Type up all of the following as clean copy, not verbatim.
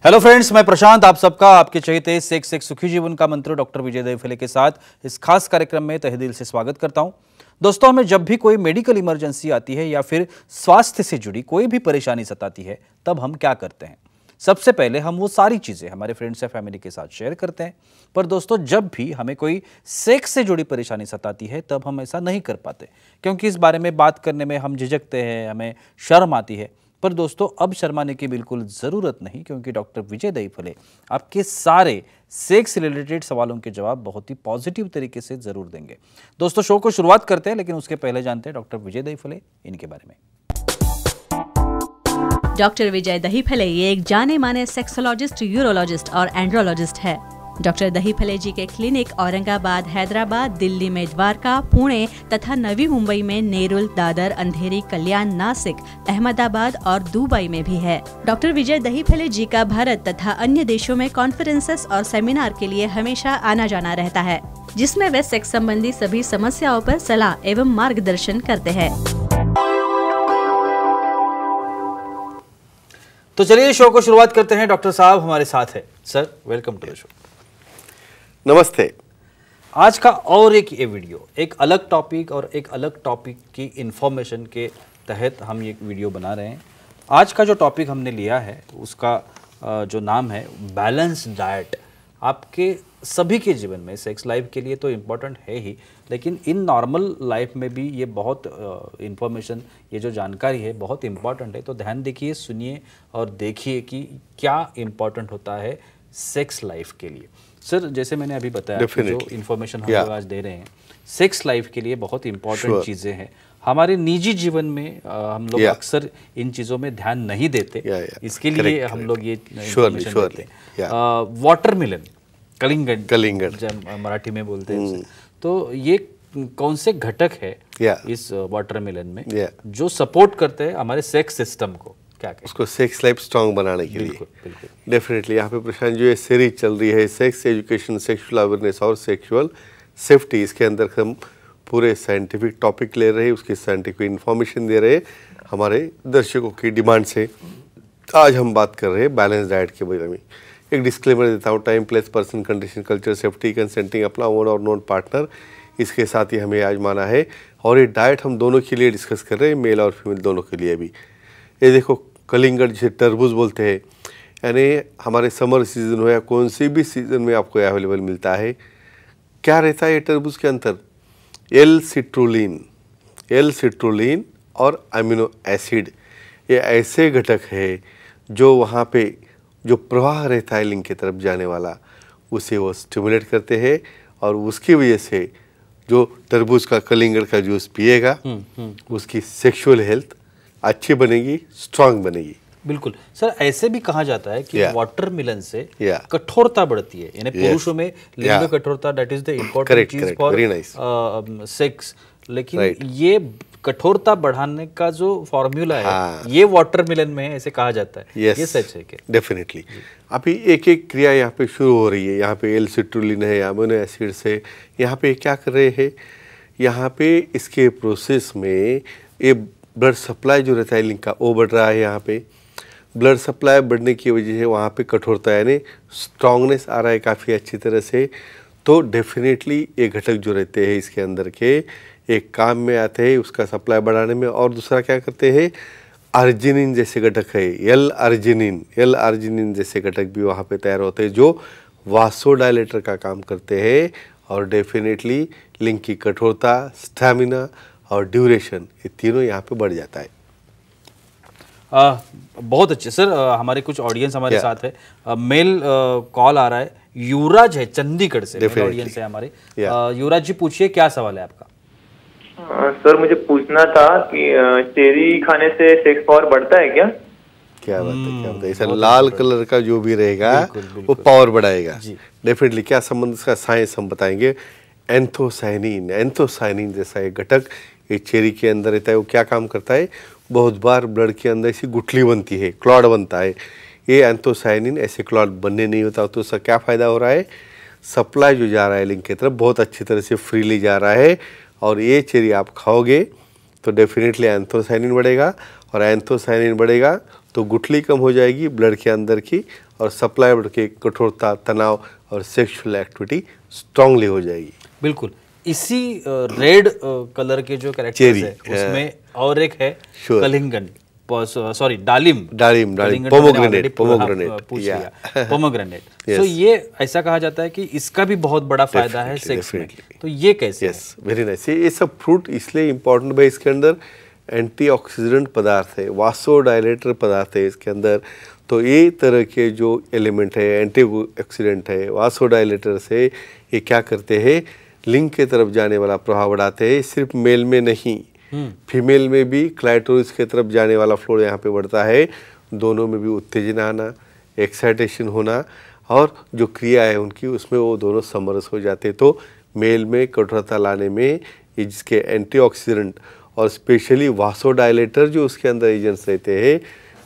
Hello friends, मैं प्रशांत आप सबका आपके चहेते सेक्स एक सुखी जीवन का मंत्र डॉक्टर विजय दहीफले के साथ इस खास कार्यक्रम में तहे दिल से स्वागत करता हूं। दोस्तों, हमें जब भी कोई मेडिकल इमरजेंसी आती है या फिर स्वास्थ्य से जुड़ी कोई भी परेशानी सताती है, तब हम क्या करते हैं? सबसे पहले हम वो सारी चीजें हमारे फ्रेंड्स या फैमिली के साथ शेयर करते हैं। पर दोस्तों, जब भी हमें कोई सेक्स से जुड़ी परेशानी सताती है, तब हम ऐसा नहीं कर पाते, क्योंकि इस बारे में बात करने में हम झिझकते हैं, हमें शर्म आती है। पर दोस्तों, अब शर्माने की बिल्कुल ज़रूरत नहीं, क्योंकि डॉक्टर विजय दहीफले आपके सारे सेक्स रिलेटेड सवालों के जवाब बहुत ही पॉजिटिव तरीके से ज़रूर देंगे। दोस्तों, शो को शुरुआत करते हैं, लेकिन उसके पहले जानते हैं डॉक्टर विजय दहीफले इनके बारे में। डॉक्टर विजय दहीफले ये एक जाने माने सेक्सोलॉजिस्ट, यूरोलॉजिस्ट और एंड्रोलॉजिस्ट है। डॉक्टर दहीफले जी के क्लिनिक औरंगाबाद, हैदराबाद, दिल्ली में द्वारका, पुणे तथा नवी मुंबई में नेरुल, दादर, अंधेरी, कल्याण, नासिक, अहमदाबाद और दुबई में भी है। डॉक्टर विजय दहीफले जी का भारत तथा अन्य देशों में कॉन्फ्रेंसेस और सेमिनार के लिए हमेशा आना जाना रहता है, जिसमें वे सेक्स संबंधी सभी समस्याओं पर सलाह एवं मार्गदर्शन करते हैं। तो चलिए शो को शुरुआत करते हैं। डॉक्टर साहब हमारे साथ है। Sir, welcome to the show. नमस्ते। आज का और एक ये वीडियो एक अलग टॉपिक और एक अलग टॉपिक की इंफॉर्मेशन के तहत हम ये वीडियो बना रहे हैं। आज का जो टॉपिक हमने लिया है उसका जो नाम है बैलेंस डाइट। आपके सभी के जीवन में सेक्स लाइफ के लिए तो इम्पोर्टेंट है ही, लेकिन इन नॉर्मल लाइफ में भी ये बहुत इंफॉर्मेशन, ये जो जानकारी है बहुत इम्पॉर्टेंट है। तो ध्यान देखिए, सुनिए और देखिए कि क्या इम्पोर्टेंट होता है सेक्स लाइफ के लिए। सर, जैसे मैंने अभी बताया कि जो इन्फॉर्मेशन हम लोग आज दे रहे हैं सेक्स लाइफ के लिए बहुत इंपॉर्टेंट चीज़ें हैं। हमारे निजी जीवन में हम लोग अक्सर इन चीज़ों में ध्यान नहीं देते, इसके लिए हम लोग ये इन्फॉर्मेशन देते हैं। वाटरमेलन, कलिंगड जब मराठी में बोलते हैं उसे, तो ये कौन से घटक है इस वाटरमेलन में जो सपोर्ट करते हैं हमारे सेक्स सिस्टम को? उसको सेक्स लाइफ स्ट्रांग बनाने के लिए डेफिनेटली यहाँ पे प्रशांत, जो ये सीरीज चल रही है सेक्स एजुकेशन, सेक्सुअल अवेयरनेस और सेक्सुअल सेफ्टी, इसके अंदर हम पूरे साइंटिफिक टॉपिक ले रहे हैं, उसकी साइंटिफिक इंफॉर्मेशन दे रहे हैं हमारे दर्शकों की डिमांड से। आज हम बात कर रहे हैं बैलेंस डाइट के बारे में। एक डिस्क्लेमर देता हूँ, time, place, person, condition, culture, safety, consenting, अपना ओन और नॉन पार्टनर, इसके साथ ही हमें आज माना है। और ये डाइट हम दोनों के लिए डिस्कस कर रहे हैं, मेल और फीमेल दोनों के लिए भी। ये देखो, कलिंगड जिसे तरबूज बोलते हैं, यानी हमारे समर सीजन हो या कौन सी भी सीजन में आपको अवेलेबल मिलता है। क्या रहता है ये तरबूज के अंदर? एल सिट्रुलिन और अमीनो एसिड, ये ऐसे घटक है जो वहाँ पे जो प्रवाह रहता है लिंग की तरफ जाने वाला, उसे वो स्टिमुलेट करते हैं। और उसकी वजह से जो तरबूज का, कलिंगड का जूस पिएगा उसकी सेक्सुअल हेल्थ अच्छी बनेगी, स्ट्रांग बनेगी। बिल्कुल सर, ऐसे भी कहा जाता है कि वाटरमेलन से कठोरता बढ़ती है, यानी पुरुषों में लिंग कठोरता, दैट इज द इम्पोर्टेंट चीज फॉर सेक्स। लेकिन ये कठोरता बढ़ाने का जो फॉर्मूला है ये वाटरमेलन में है, ऐसे कहा जाता है। ये सच है क्या? डेफिनेटली। अभी एक एक क्रिया यहाँ पे शुरू हो रही है। यहाँ पे एल सिट्रुलिन है, अमीनो एसिड से यहाँ पे क्या कर रहे हैं, यहाँ पे इसके प्रोसेस में ये ब्लड सप्लाई जो रहता है लिंग का वो बढ़ रहा है। यहाँ पे ब्लड सप्लाई बढ़ने की वजह से वहाँ पे कठोरता यानी स्ट्रांगनेस आ रहा है काफ़ी अच्छी तरह से। तो डेफिनेटली ये घटक जो रहते हैं इसके अंदर के एक काम में आते हैं उसका सप्लाई बढ़ाने में। और दूसरा क्या करते हैं, अर्जिनिन जैसे घटक है, एल अर्जिनिन जैसे घटक भी वहाँ पे तैयार होते हैं जो वासोडायलेटर का काम करते हैं। और डेफिनेटली लिंग की कठोरता, स्टैमिना और ड्यूरेशन, ये तीनों यहाँ पे बढ़ जाता है। बहुत अच्छे सर। हमारे कुछ ऑडियंस हमारे साथ है। मेल कॉल आ रहा है, युवराज है चंडीगढ़ से, मेल ऑडियंस है हमारे। युवराज जी, पूछिए, क्या सवाल है आपका? सर, मुझे पूछना था कि चेरी खाने से सेक्स पावर बढ़ता है क्या? क्या बात है, क्या बात है। ऐसा लाल कलर का जो भी रहेगा वो पावर बढ़ाएगा डेफिनेटली। क्या संबंध इसका, साइंस हम बताएंगे। एंथोसाइनिन जैसा एक घटक ये चेरी के अंदर रहता है। वो क्या काम करता है, बहुत बार ब्लड के अंदर ऐसी गुठली बनती है, क्लॉट बनता है। ये एंथोसाइनिन ऐसे क्लॉट बनने नहीं होता, तो उसका क्या फ़ायदा हो रहा है, सप्लाई जो जा रहा है लिंग की तरफ बहुत अच्छी तरह से फ्रीली जा रहा है। और ये चेरी आप खाओगे तो डेफिनेटली एंथोसाइनिन बढ़ेगा, और एंथोसाइनिन बढ़ेगा तो गुठली कम हो जाएगी ब्लड के अंदर की, और सप्लाई बढ़ के कठोरता, तनाव और सेक्सुअल एक्टिविटी स्ट्रांगली हो जाएगी। बिल्कुल। इसी रेड कलर के जो कैरेक्टर्स है उसमें और एक है कलिंगन, सॉरी डालिम, पोमोग्रेनेट, पोमोग्रेनेट। तो ये ऐसा कहा जाता है कि इसका भी बहुत बड़ा फायदा है सेक्स में। तो ये कैसे? Yes, very nice. ये सब फ्रूट इसलिए इम्पोर्टेंट भाई, इसके अंदर एंटीऑक्सीडेंट पदार्थ है, वासोडायलेटर पदार्थ है इसके अंदर। तो ये तरह के जो एलिमेंट है, एंटीऑक्सीडेंट है, वासोडायलेटर से ये क्या करते हैं, लिंग के तरफ जाने वाला प्रभाव बढ़ाते हैं। सिर्फ मेल में नहीं, फीमेल में भी क्लाइटोरिस के तरफ जाने वाला फ्लो यहाँ पे बढ़ता है। दोनों में भी उत्तेजना आना, एक्साइटेशन होना और जो क्रिया है उनकी उसमें वो दोनों समरस हो जाते। तो मेल में कठोरता लाने में ये जिसके एंटीऑक्सीडेंट और स्पेशली वासोडायलेटर जो उसके अंदर एजेंट्स रहते हैं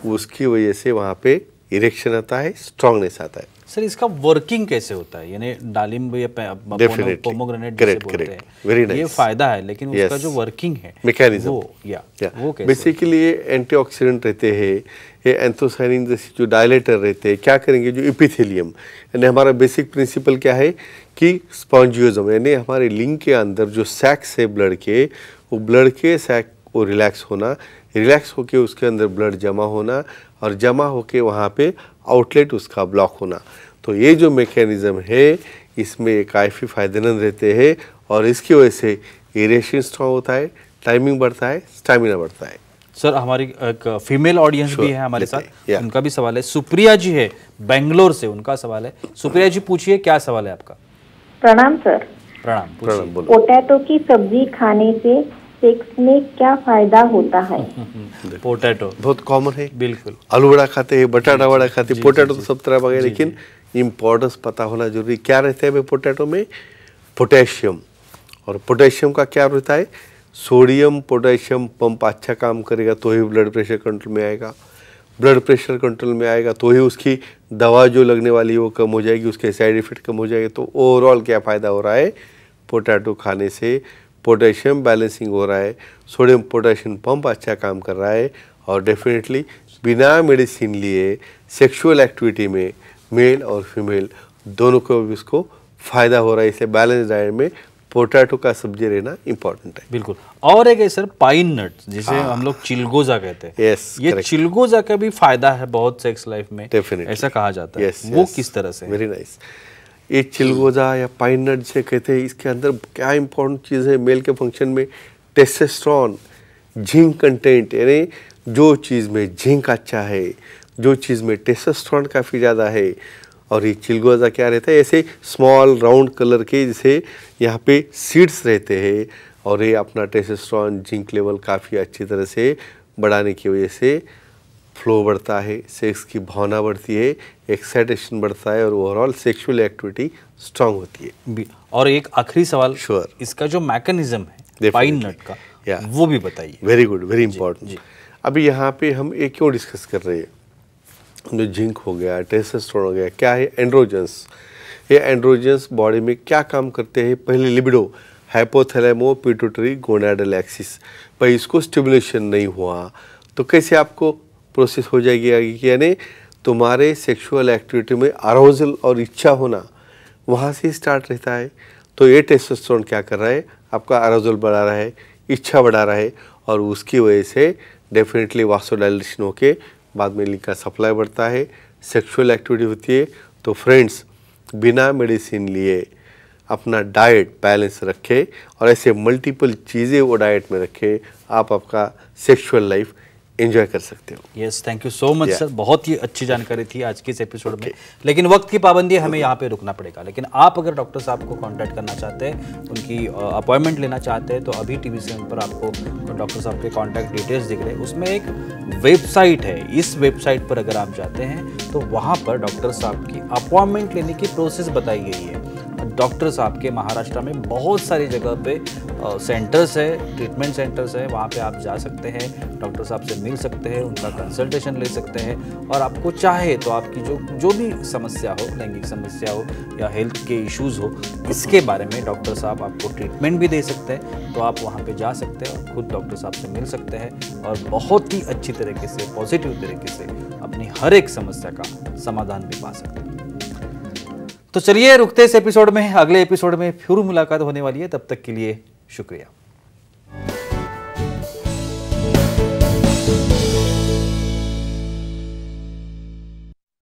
उसकी वजह से वहाँ पे इरेक्शन आता है, स्ट्रांगनेस आता है। सर इसका वर्किंग कैसे होता है? यानी डालिम या पोमोग्रेनेट जिसे बोलते हैं, वेरी नाइस, ये फायदा है, लेकिन उसका जो वर्किंग है मैकेनिज्म वो कैसे? बेसिकली ये एंटीऑक्सीडेंट रहते हैं, ये एंथोसायनिन जैसे जो डायलेटर रहते हैं क्या करेंगे, जो एपिथेलियम यानी हमारा बेसिक प्रिंसिपल क्या है कि स्पॉन्जियोजम यानी हमारे लिंग के अंदर जो सैक्स है ब्लड के, वो ब्लड के सैक को रिलैक्स होना, रिलैक्स होके उसके अंदर ब्लड जमा होना और जमा होके वहाँ पे आउटलेट उसका ब्लॉक होना। तो ये जो मैकेनिज्म है इसमें काफ़ी फायदेमंद रहते हैं और इसकी वजह से इरेक्शन स्ट्रॉन्ग होता है, टाइमिंग बढ़ता है, स्टैमिना बढ़ता है। सर हमारी एक फीमेल ऑडियंस भी है हमारे साथ, उनका भी सवाल है। सुप्रिया जी है बेंगलोर से, उनका सवाल है। सुप्रिया जी पूछिए, क्या सवाल है आपका? प्रणाम सर। प्रणाम। पोटैटो की सब्जी खाने से सेक्स में क्या फायदा होता है? पोटैटो बहुत कॉमन है, बिल्कुल। आलू वड़ा खाते हैं, बटाटा वड़ा खाते हैं, पोटैटो तो सब तरह वगैरह, लेकिन इम्पोर्टेंस पता होना जरूरी। क्या रहता है पोटैटो में? पोटेशियम। और पोटेशियम का क्या रहता है? सोडियम पोटेशियम पंप अच्छा काम करेगा तो ही ब्लड प्रेशर कंट्रोल में आएगा, ब्लड प्रेशर कंट्रोल में आएगा तो ही उसकी दवा जो लगने वाली है वो कम हो जाएगी, उसके साइड इफेक्ट कम हो जाएगा। तो ओवरऑल क्या फ़ायदा हो रहा है? पोटैटो खाने से पोटेशियम बैलेंसिंग हो रहा है, सोडियम पोटेशियम पंप अच्छा काम कर रहा है और डेफिनेटली बिना मेडिसिन लिए सेक्सुअल एक्टिविटी में मेल और फीमेल दोनों को भी उसको फ़ायदा हो रहा है। इसलिए बैलेंस डाइट में पोटैटो का सब्जी रहना इम्पोर्टेंट है। बिल्कुल। और एक है सर पाइन नट, जिसे हम लोग चिलगोजा कहते हैं। यस, ये चिलगोजा का भी फायदा है बहुत सेक्स लाइफ में, डेफिनेटली ऐसा कहा जाता है। वो किस तरह से? Very nice. ये चिलगोजा या पाइन नट जिसे कहते हैं, इसके अंदर क्या इंपॉर्टेंट चीज़ है मेल के फंक्शन में? टेस्टोस्टेरोन, जिंक कंटेंट, यानी जो चीज़ में जिंक अच्छा है, जो चीज़ में टेस्टोस्टेरोन काफ़ी ज़्यादा है। और ये चिलगोजा क्या रहता है? ऐसे स्मॉल राउंड कलर के जैसे यहाँ पे सीड्स रहते हैं और ये अपना टेस्टोस्टेरोन जिंक लेवल काफ़ी अच्छी तरह से बढ़ाने की वजह से फ्लो बढ़ता है, सेक्स की भावना बढ़ती है, एक्साइटेशन बढ़ता है और ओवरऑल सेक्सुअल एक्टिविटी स्ट्रांग होती है। और एक आखिरी सवाल, श्योर, इसका जो मैकेनिज्म है पाइन नट का, वो भी बताइए। Very good, very important. अभी यहाँ पे हम एक क्यों डिस्कस कर रहे हैं? जो जिंक हो गया, टेस्टोस्टेरोन हो गया, क्या है? एंड्रोजन्स। ये एंड्रोजन्स बॉडी में क्या काम करते हैं? पहले लिबिडो, हाइपोथैलेमो पिट्यूटरी गोनाडल एक्सिस, भाई इसको स्टिमुलेशन नहीं हुआ तो कैसे आपको प्रोसेस हो जाएगी आगे? यानी तुम्हारे सेक्सुअल एक्टिविटी में अराउजल और इच्छा होना वहाँ से स्टार्ट रहता है। तो ये टेस्टोस्टेरोन क्या कर रहा है? आपका अराउजल बढ़ा रहा है, इच्छा बढ़ा रहा है और उसकी वजह से डेफिनेटली वासोडाइलेशन होके बाद में लिंग का सप्लाई बढ़ता है, सेक्सुअल एक्टिविटी होती है। तो फ्रेंड्स, बिना मेडिसिन लिए अपना डाइट बैलेंस रखें और ऐसे मल्टीपल चीज़ें वो डाइट में रखें, आप आपका सेक्सुअल लाइफ एंजॉय कर सकते हो। Yes, thank you so much sir, बहुत ही अच्छी जानकारी थी आज के इस एपिसोड में। लेकिन वक्त की पाबंदी, हमें यहाँ पे रुकना पड़ेगा। लेकिन आप अगर डॉक्टर साहब को कांटेक्ट करना चाहते हैं, उनकी अपॉइंटमेंट लेना चाहते हैं, तो अभी टीवी स्क्रीन पर आपको डॉक्टर साहब के कॉन्टैक्ट डिटेल्स दिख रहे हैं। उसमें एक वेबसाइट है, इस वेबसाइट पर अगर आप जाते हैं तो वहाँ पर डॉक्टर साहब की अपॉइंटमेंट लेने की प्रोसेस बताई गई है। डॉक्टर साहब के महाराष्ट्र में बहुत सारी जगह पे सेंटर्स है, ट्रीटमेंट सेंटर्स है, वहाँ पे आप जा सकते हैं, डॉक्टर साहब से मिल सकते हैं, उनका कंसल्टेशन ले सकते हैं और आपको चाहे तो आपकी जो भी समस्या हो, लैंगिक समस्या हो या हेल्थ के इश्यूज़ हो, इसके बारे में डॉक्टर साहब आपको ट्रीटमेंट भी दे सकते हैं। तो आप वहाँ पे जा सकते हैं और खुद डॉक्टर साहब से मिल सकते हैं और बहुत ही अच्छी तरीके से, पॉजिटिव तरीके से अपनी हर एक समस्या का समाधान भी पा सकते हैं। तो चलिए रुकते इस एपिसोड में, अगले एपिसोड में फिर मुलाकात होने वाली है, तब तक के लिए शुक्रिया।